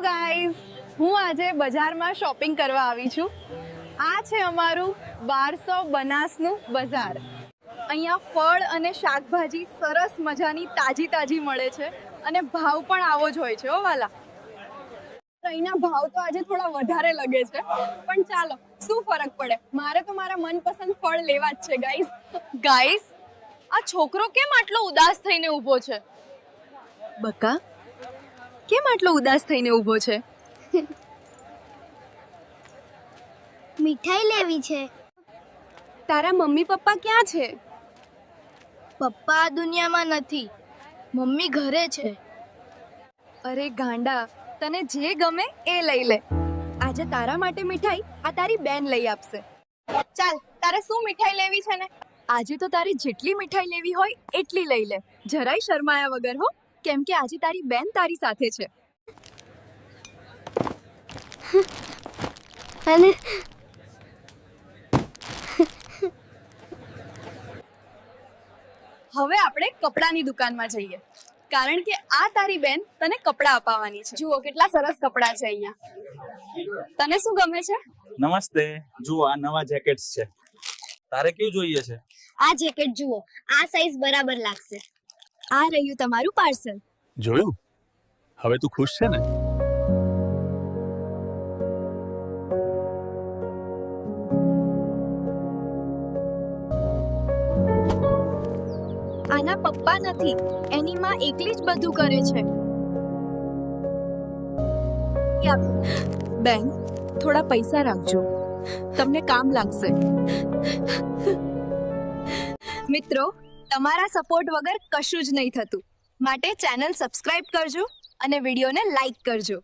Guys, હું આજે બજારમાં શોપિંગ કરવા આવી છું. આ છે અમારું 1200 બનાસનું બજાર. અહીંયા ફળ અને શાકભાજી સરસ મજાની તાજી મળે છે અને ભાવ પણ આવો જ હોય છે હો વાલા. અહીંના ભાવ તો આજે થોડા વધારે લાગે છે, પણ ચાલો શું ફરક પડે, મારે તો મારા મનપસંદ ફળ લેવા જ છે. ગાઈઝ, આ છોકરો કેમ આટલો ઉદાસ થઈને ઊભો છે? બકા, કેમ આટલો ઉદાસ થઈને ઊભો છે? મીઠાઈ લેવી છે. તારા મમ્મી પપ્પા ક્યાં છે? પપ્પા દુનિયામાં નથી, મમ્મી ઘરે છે. અરે ગાંડા, તને જે ગમે એ લઈ લે. આજે તારા માટે મીઠાઈ આ તારી બેન લઈ આપશે. ચાલ, તારે શું મીઠાઈ લેવી છે ને? આજે તો તારી જેટલી મીઠાઈ લેવી હોય એટલી લઈ લે, જરાય શરમાયા વગર હો, કેમ કે આજે તારી બેન તારી સાથે છે. અને હવે આપણે કપડાની દુકાનમાં જઈએ, કારણ કે આ તારી બેન તને કપડા અપાવવાની છે. જુઓ કેટલા સરસ કપડા છે અહીંયા. તને શું ગમે છે? નમસ્તે, જુઓ આ નવા જેકેટ્સ છે. તારે કેવું જોઈએ છે? આ જેકેટ જુઓ, આ સાઈઝ બરાબર લાગશે. આ રહ્યું તમારું પાર્સલ. જોયું? હવે તું ખુશ છે ને? આના પપ્પા નથી, એની માં એકલી જ બધું કરે છે. બેન, થોડા પૈસા રાખજો, તમને કામ લાગશે. મિત્રો, તમારા સપોર્ટ વગર કશું જ નહીં થતું, માટે ચેનલ સબસ્ક્રાઇબ કરજો અને વિડીયોને લાઈક કરજો.